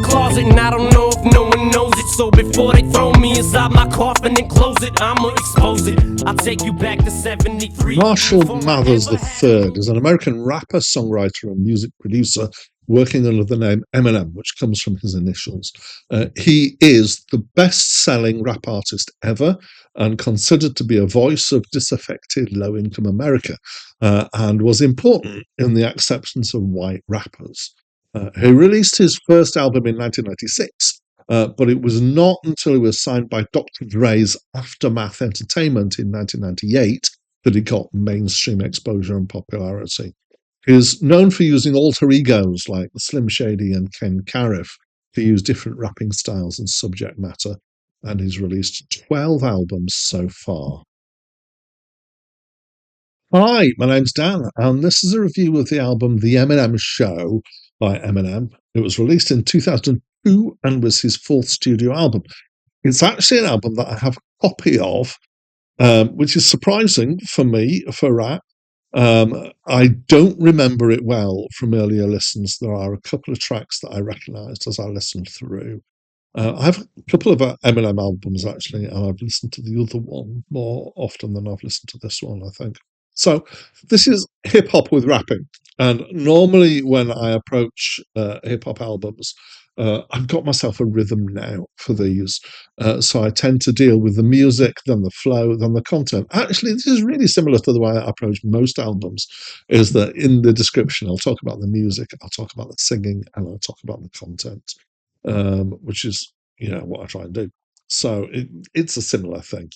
my closet, and I don't know if no one knows it. So before they throw me inside my coffin and close it, I'ma expose it. I'll take you back to 73. Marshall Mathers III is an American rapper, songwriter, and music producer working under the name Eminem, which comes from his initials. He is the best-selling rap artist ever and considered to be a voice of disaffected low-income America, and was important in the acceptance of white rappers. He released his first album in 1996, but it was not until he was signed by Dr. Dre's Aftermath Entertainment in 1998 that he got mainstream exposure and popularity. He is known for using alter egos like Slim Shady and Ken Cariff to use different rapping styles and subject matter, and he's released 12 albums so far. Hi, my name's Dan, and this is a review of the album The Eminem Show by Eminem. It was released in 2002 and was his fourth studio album. It's actually an album that I have a copy of, which is surprising for me for rap. I don't remember it well from earlier listens. There are a couple of tracks that I recognised as I listened through. I have a couple of Eminem albums actually, and I've listened to the other one more often than I've listened to this one, I think. So this is hip hop with rapping, and normally when I approach hip hop albums, I've got myself a rhythm now for these. So I tend to deal with the music, then the flow, then the content. Actually, this is really similar to the way I approach most albums, is that in the description, I'll talk about the music, I'll talk about the singing, and I'll talk about the content, which is, what I try and do. So it's a similar thing.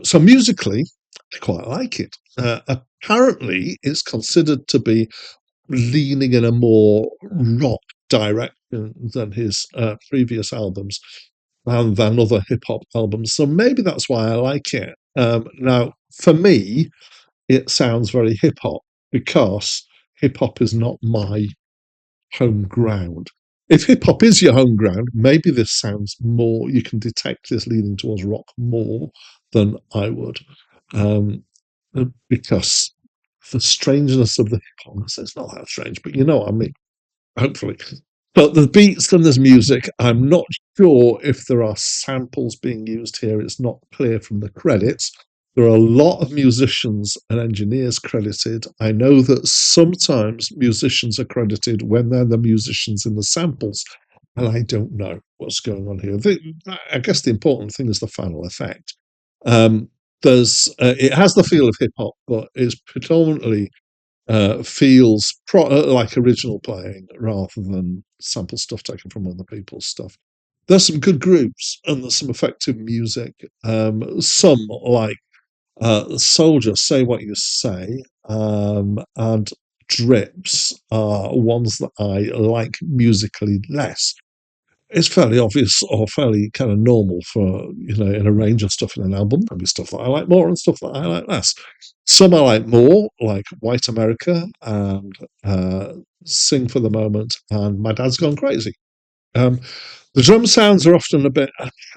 So musically, I quite like it. Apparently, it's considered to be leaning in a more rock direction than his previous albums and than other hip hop albums. So maybe that's why I like it. Now, for me, it sounds very hip hop because hip hop is not my home ground. If hip hop is your home ground, maybe this sounds more, you can detect this leaning towards rock more than I would. Because the strangeness of the hip hop, it's not that strange, but you know what I mean, hopefully. But the beats and there's music. I'm not sure if there are samples being used here. It's not clear from the credits. There are a lot of musicians and engineers credited. I know that sometimes musicians are credited when they're the musicians in the samples, and I don't know what's going on here. I guess the important thing is the final effect. It has the feel of hip hop, but it's predominantly feels like original playing rather than sample stuff taken from other people's stuff. There's some good groups and there's some effective music. Some like Soldier, Say What You Say, and Drips are ones that I like musically less. It's fairly obvious or fairly kind of normal for, in a range of stuff in an album. There'll be stuff that I like more and stuff that I like less. Some I like more, like White America and Sing for the Moment and My Dad's Gone Crazy. The drum sounds are often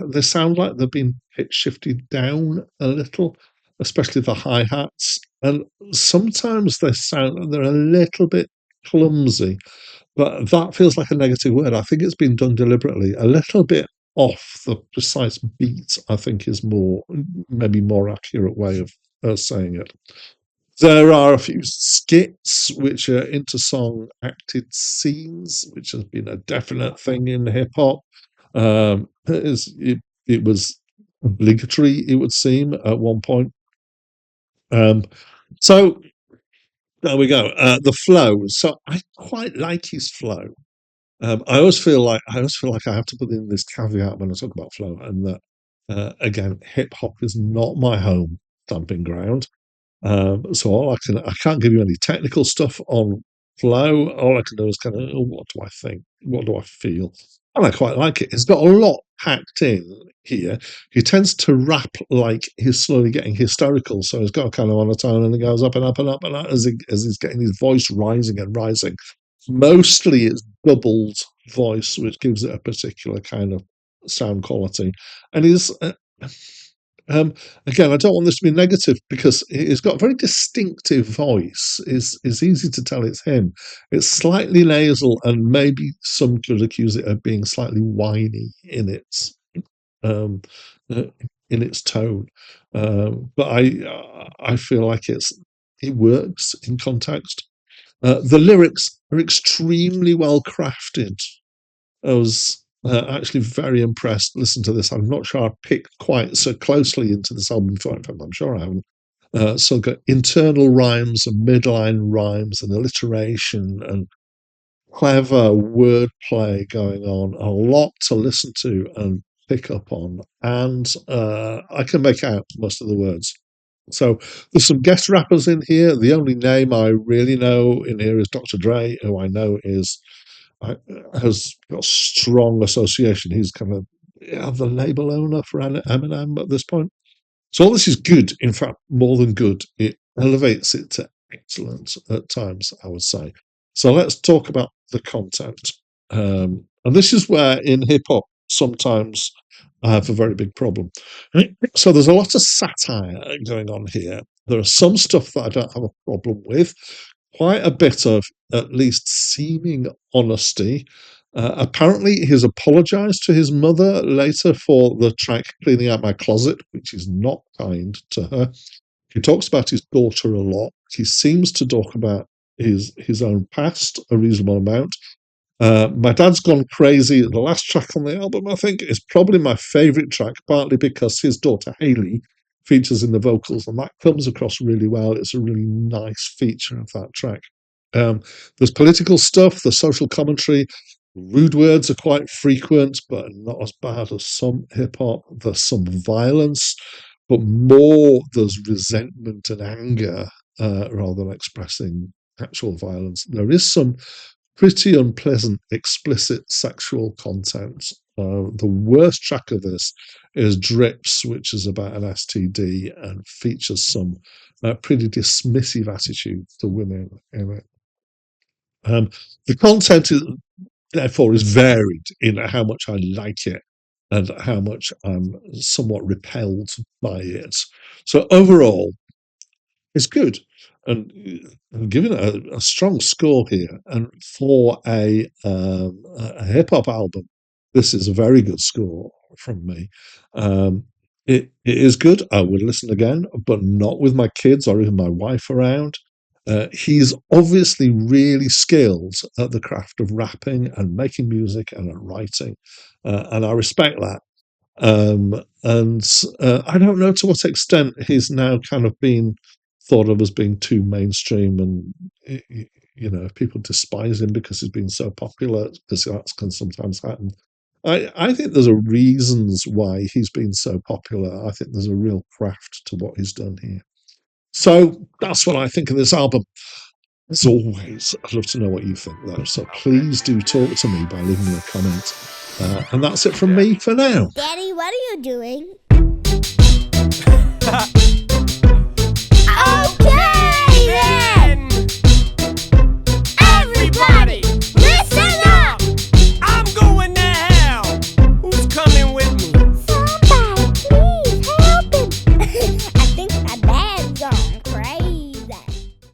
they sound like they've been pitch shifted down a little, especially the hi-hats. And sometimes they're a little bit clumsy, but that feels like a negative word. I think it's been done deliberately. A little bit off the precise beat, I think, is maybe more accurate way of saying it. There are a few skits which are inter-song acted scenes, which has been a definite thing in hip hop. It was obligatory, it would seem, at one point. So there we go. The flow. So I quite like his flow. I always feel like I have to put in this caveat when I talk about flow, and that again, hip hop is not my home stamping ground. So I can't give you any technical stuff on flow. All I can do is kind of, what do I think? What do I feel? And I quite like it. It's got a lot packed in here. He tends to rap like he's slowly getting hysterical. So he's got kind of on a tone and it goes up and up and up and up as he's getting his voice rising and rising. Mostly it's doubled voice, which gives it a particular kind of sound quality. And Again, I don't want this to be negative because he's got a very distinctive voice. It's easy to tell it's him. It's slightly nasal, and maybe some could accuse it of being slightly whiny um, uh, in its tone. But I feel like it works in context. The lyrics are extremely well crafted. I was actually very impressed. Listen to this. I'm not sure I picked quite so closely into this album before. In fact, I'm sure I haven't. So got internal rhymes and midline rhymes and alliteration and clever wordplay going on. A lot to listen to and pick up on. And I can make out most of the words. So there's some guest rappers in here. The only name I really know in here is Dr. Dre, who I know has got strong association. He's kind of the label owner for Eminem at this point. So all this is good. In fact, more than good. It elevates it to excellent at times, I would say. So let's talk about the content. And this is where in hip hop, sometimes I have a very big problem. So there's a lot of satire going on here. There are some stuff that I don't have a problem with, quite a bit of at least seeming honesty. Apparently, he's apologized to his mother later for the track Cleaning Out My Closet, which is not kind to her. He talks about his daughter a lot. He seems to talk about his own past a reasonable amount. My Dad's Gone Crazy, the last track on the album, I think, is probably my favourite track, partly because his daughter Hayley features in the vocals, and that comes across really well. It's a really nice feature of that track. There's political stuff, the social commentary. Rude words are quite frequent, but not as bad as some hip hop. There's some violence, but more there's resentment and anger rather than expressing actual violence. There is some pretty unpleasant, explicit sexual content. The worst track of this is Drips, which is about an STD and features some pretty dismissive attitude to women in it. The content, therefore, is varied in how much I like it and how much I'm somewhat repelled by it. So overall, it's good. And I'm giving it a strong score here. And for a hip hop album, this is a very good score from me. It is good. I would listen again, but not with my kids or even my wife around. He's obviously really skilled at the craft of rapping and making music and at writing. And I respect that. And I don't know to what extent he's now kind of been thought of as being too mainstream, and if people despise him because he's been so popular, because that can sometimes happen. I think there's a reasons why he's been so popular. I think there's a real craft to what he's done here. So that's what I think of this album. As always, I'd love to know what you think, though. So please do talk to me by leaving me a comment. And that's it from me for now. Daddy, what are you doing?